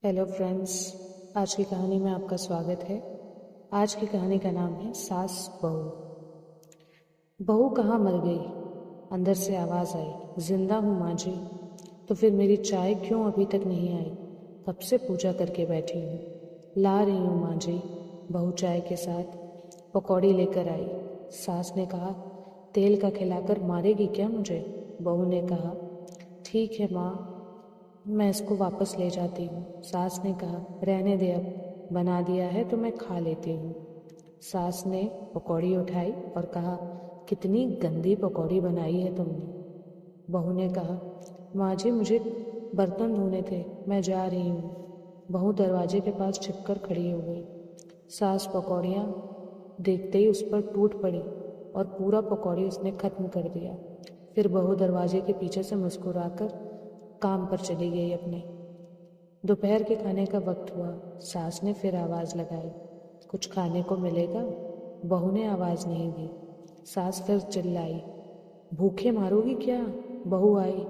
Hello friends, आज की कहानी में आपका स्वागत है। आज की कहानी का नाम है सास बहू। बहू कहाँ मर गई? अंदर से आवाज आई, जिंदा हूँ माँ जी। तो फिर मेरी चाय क्यों अभी तक नहीं आई? कब से पूजा करके बैठी हूँ। ला रही हूँ माँ जी। बहू चाय के साथ पकौड़ी लेकर आई। सास ने कहा, तेल का खिलाकर मारेगी क्या मुझे? बहू ने कहा, ठीक है माँ, मैं इसको वापस ले जाती हूँ। सास ने कहा, रहने दे, अब बना दिया है तो मैं खा लेती हूँ। सास ने पकौड़ी उठाई और कहा, कितनी गंदी पकौड़ी बनाई है तुमने। बहू ने कहा, माँ जी मुझे बर्तन धोने थे, मैं जा रही हूँ। बहू दरवाजे के पास छिपकर खड़ी हो गई। सास पकौड़ियाँ देखते ही उस पर टूट पड़ी और पूरा पकौड़ी उसने खत्म कर दिया। फिर बहू दरवाजे के पीछे से मुस्कुराकर काम पर चली गई अपने। दोपहर के खाने का वक्त हुआ। सास ने फिर आवाज लगाई, कुछ खाने को मिलेगा? बहू ने आवाज नहीं दी। सास फिर चिल्लाई, भूखे मारोगी क्या? बहू आई,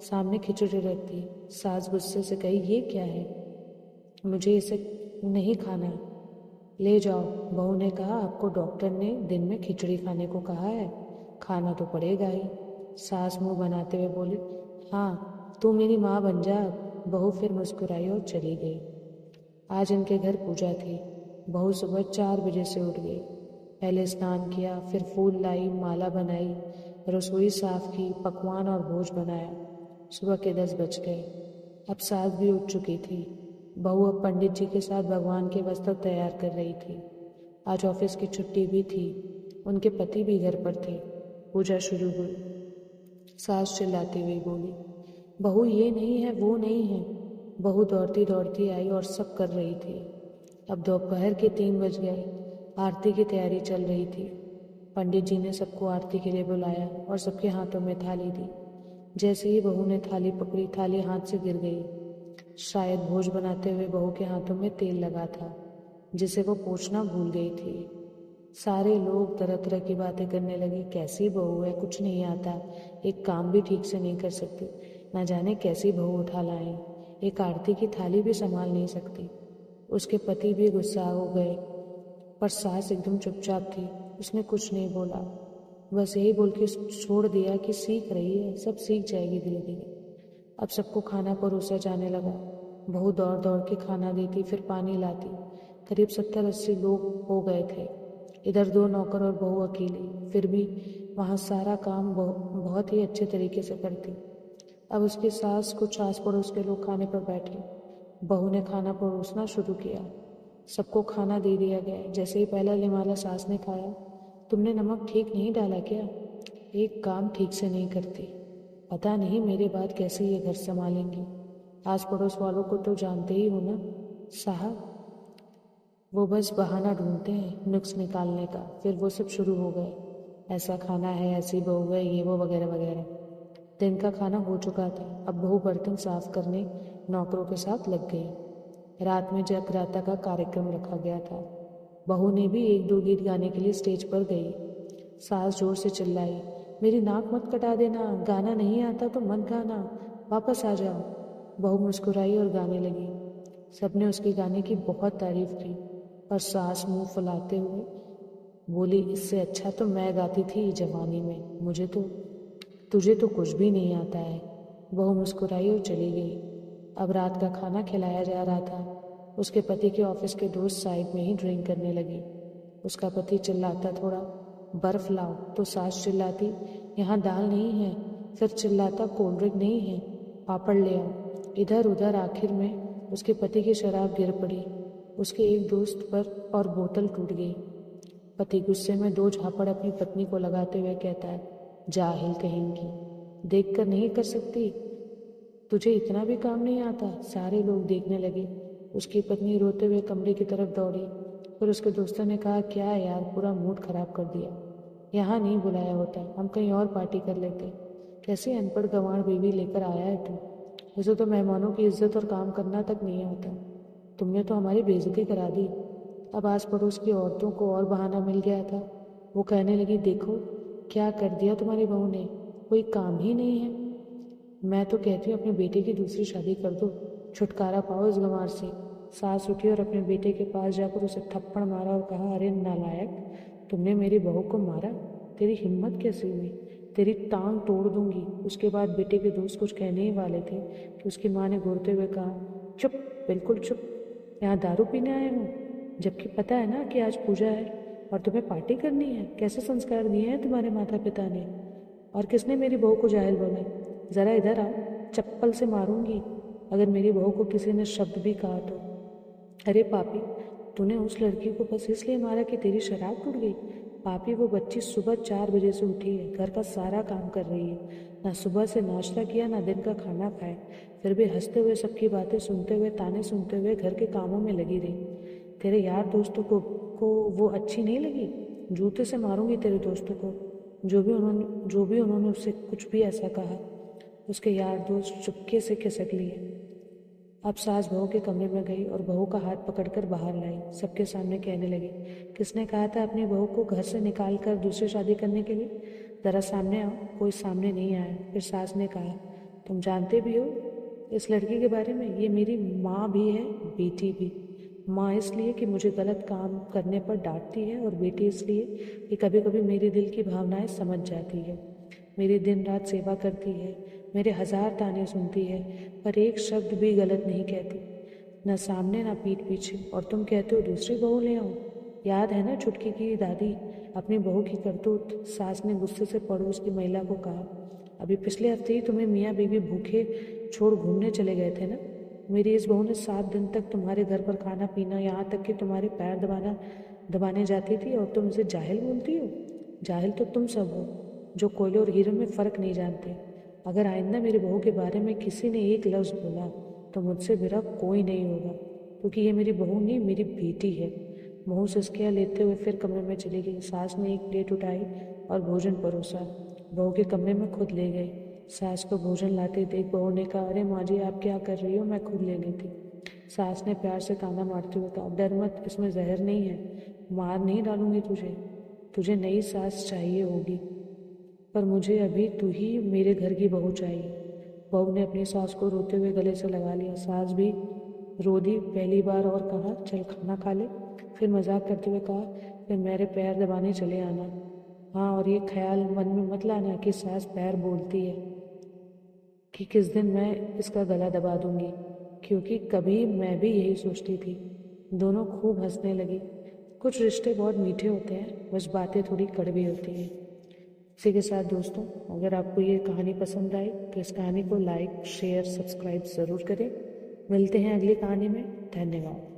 सामने खिचड़ी रखी। सास गुस्से से कही, ये क्या है? मुझे इसे नहीं खाना, ले जाओ। बहू ने कहा, आपको डॉक्टर ने दिन में खिचड़ी खाने को कहा है, खाना तो पड़ेगा ही। सास मुंह बनाते हुए बोली, हाँ तू मेरी माँ बन जा अब। बहू फिर मुस्कुराई और चली गई। आज इनके घर पूजा थी। बहू सुबह 4 बजे से उठ गई। पहले स्नान किया, फिर फूल लाई, माला बनाई, रसोई साफ की, पकवान और भोज बनाया। सुबह के 10 बज गए। अब सास भी उठ चुकी थी। बहू अब पंडित जी के साथ भगवान के वस्त्र तैयार कर रही थी। आज ऑफिस की छुट्टी भी थी। उनके पति भी घर पर थे। पूजा शुरू हुई। सास चिल्लाती हुई बोली, बहू ये नहीं है, वो नहीं है। बहू दौड़ती दौड़ती आई और सब कर रही थी। अब दोपहर के 3 बज गए। आरती की तैयारी चल रही थी। पंडित जी ने सबको आरती के लिए बुलाया और सबके हाथों में थाली दी। जैसे ही बहू ने थाली पकड़ी, थाली हाथ से गिर गई। शायद भोज बनाते हुए बहू के हाथों में तेल लगा था, जिसे वो पोंछना भूल गई थी। सारे लोग तरह तरह की बातें करने लगे, कैसी बहू है, कुछ नहीं आता, एक काम भी ठीक से नहीं कर सकती, ना जाने कैसी बहू उठा लाए, एक आरती की थाली भी संभाल नहीं सकती। उसके पति भी गुस्सा हो गए, पर सास एकदम चुपचाप थी। उसने कुछ नहीं बोला, बस यही बोल के छोड़ दिया कि सीख रही है, सब सीख जाएगी धीरे धीरे। अब सबको खाना परोसा जाने लगा। बहू दौड़ दौड़ के खाना देती, फिर पानी लाती। करीब 70-80 लोग हो गए थे। इधर 2 नौकर और बहू अकेली, फिर भी वहाँ सारा काम बहुत ही अच्छे तरीके से करती। अब उसकी सास कुछ आस पड़ोस के लोग खाने पर बैठे। बहू ने खाना परोसना शुरू किया। सबको खाना दे दिया गया। जैसे ही पहला लिमाला सास ने खाया, तुमने नमक ठीक नहीं डाला क्या? एक काम ठीक से नहीं करती, पता नहीं मेरे बाद कैसे ये घर संभालेंगी। आस पड़ोस वालों को तो जानते ही हो ना साहब, वो बस बहाना ढूंढते हैं नुक्स निकालने का। फिर वो सब शुरू हो गए, ऐसा खाना है, ऐसी बहू है, ये वो वगैरह वगैरह। दिन का खाना हो चुका था। अब बहू बर्तन साफ करने नौकरों के साथ लग गई। रात में जगराता का कार्यक्रम रखा गया था। बहू ने भी 1-2 गीत गाने के लिए स्टेज पर गई। सास जोर से चिल्लाई, मेरी नाक मत कटा देना, गाना नहीं आता तो मत गाना, वापस आ जाओ। बहू मुस्कुराई और गाने लगी। सबने उसके गाने की बहुत तारीफ की, पर सास मुंह फुलाते हुए बोली, इससे अच्छा तो मैं गाती थी जवानी में, तुझे तो कुछ भी नहीं आता है। बहू मुस्कुराई और चली गई। अब रात का खाना खिलाया जा रहा था। उसके पति के ऑफिस के दोस्त साइड में ही ड्रिंक करने लगे। उसका पति चिल्लाता, थोड़ा बर्फ लाओ, तो सास चिल्लाती, यहाँ दाल नहीं है, फिर चिल्लाता, कोल्ड ड्रिंक नहीं है, पापड़ ले आओ। इधर उधर आखिर में उसके पति की शराब गिर पड़ी उसके एक दोस्त पर और बोतल टूट गई। पति गुस्से में 2 झापड़ अपनी पत्नी को लगाते हुए कहता है, जाहिल कहेंगी, देखकर नहीं कर सकती, तुझे इतना भी काम नहीं आता। सारे लोग देखने लगे। उसकी पत्नी रोते हुए कमरे की तरफ दौड़ी। फिर उसके दोस्तों ने कहा, क्या है यार, पूरा मूड खराब कर दिया, यहाँ नहीं बुलाया होता, हम कहीं और पार्टी कर लेते। कैसी अनपढ़ गंवार बीवी लेकर आया है तू, उसे तो मेहमानों की इज्जत और काम करना तक नहीं आता। तुमने तो हमारी बेइज्जती करा दी। अब आस पड़ोस की औरतों को और बहाना मिल गया था। वो कहने लगी, देखो क्या कर दिया तुम्हारी बहू ने, कोई काम ही नहीं है। मैं तो कहती हूँ अपने बेटे की दूसरी शादी कर दो, छुटकारा पाओ इस गंवार से। सास उठी और अपने बेटे के पास जाकर उसे थप्पड़ मारा और कहा, अरे नालायक, तुमने मेरी बहू को मारा? तेरी हिम्मत कैसे हुई? तेरी टांग तोड़ दूंगी। उसके बाद बेटे के दोस्त कुछ कहने ही वाले थे कि उसकी माँ ने घूरते हुए कहा, चुप, बिल्कुल चुप, यहाँ दारू पीने आए हो? जबकि पता है ना कि आज पूजा है और तुम्हें पार्टी करनी है। कैसे संस्कार दिए हैं तुम्हारे माता पिता ने? और किसने मेरी बहू को जाहिल बोला? ज़रा इधर आओ, चप्पल से मारूंगी अगर मेरी बहू को किसी ने शब्द भी कहा तो। अरे पापी, तूने उस लड़की को बस इसलिए मारा कि तेरी शराब टूट गई? पापी, वो बच्ची सुबह 4 बजे से उठी है, घर का सारा काम कर रही है, ना सुबह से नाश्ता किया ना दिन का खाना खाया, फिर भी हंसते हुए सबकी बातें सुनते हुए ताने सुनते हुए घर के कामों में लगी रही। तेरे यार दोस्तों को वो अच्छी नहीं लगी? जूते से मारूंगी तेरे दोस्तों को। जो भी उन्होंने उससे कुछ भी ऐसा कहा। उसके यार दोस्त चुपके से खिसक लिए। अब सास बहू के कमरे में गई और बहू का हाथ पकड़कर बाहर लाई। सबके सामने कहने लगी, किसने कहा था अपनी बहू को घर से निकाल कर दूसरी शादी करने के लिए? ज़रा सामने आओ। कोई सामने नहीं आया। फिर सास ने कहा, तुम जानते भी हो इस लड़की के बारे में? ये मेरी माँ भी है, बेटी भी। माँ इसलिए कि मुझे गलत काम करने पर डांटती है, और बेटी इसलिए कि कभी कभी मेरे दिल की भावनाएं समझ जाती है। मेरी दिन रात सेवा करती है, मेरे 1000 ताने सुनती है, पर एक शब्द भी गलत नहीं कहती, न सामने न पीठ पीछे। और तुम कहते हो दूसरी बहू ले आओ? याद है ना छुटकी की दादी, अपनी बहू की करतूत? सास ने गुस्से से पड़ोस की महिला को कहा, अभी पिछले हफ्ते ही तुम्हें मियाँ बीवी भूखे छोड़ घूमने चले गए थे ना? मेरी इस बहू ने 7 दिन तक तुम्हारे घर पर खाना पीना, यहाँ तक कि तुम्हारे पैर दबाने जाती थी, और तुम इसे जाहिल बोलती हो? जाहिल तो तुम सब हो, जो कोयले और हीरे में फ़र्क नहीं जानते। अगर आइंदा मेरी बहू के बारे में किसी ने एक लफ्ज़ बोला तो मुझसे बुरा कोई नहीं होगा, क्योंकि ये मेरी बहू नहीं, मेरी बेटी है। बहू सिसकियाँ लेते हुए फिर कमरे में चली गई। सास ने एक प्लेट उठाई और भोजन परोसा। बहू के कमरे में खुद ले गई। सास को भोजन लाते देख बहू ने कहा, अरे माँ जी, आप क्या कर रही हो? मैं खुद ले लेती। सास ने प्यार से ताना मारते हुए कहा, डर मत, इसमें जहर नहीं है, मार नहीं डालूंगी तुझे। तुझे नई सास चाहिए होगी, पर मुझे अभी तू ही मेरे घर की बहू चाहिए। बहू ने अपनी सास को रोते हुए गले से लगा लिया। सास भी रो दी पहली बार और कहा, चल खाना खा ले। फिर मजाक करते हुए कहा, फिर मेरे पैर दबाने चले आना। हाँ, और ये ख्याल मन में मत लाना कि सास पैर बोलती है कि किस दिन मैं इसका गला दबा दूंगी, क्योंकि कभी मैं भी यही सोचती थी। दोनों खूब हंसने लगी। कुछ रिश्ते बहुत मीठे होते हैं, बस बातें थोड़ी कड़वी होती हैं। इसी के साथ दोस्तों, अगर आपको ये कहानी पसंद आई तो इस कहानी को लाइक, शेयर, सब्सक्राइब ज़रूर करें। मिलते हैं अगली कहानी में। धन्यवाद।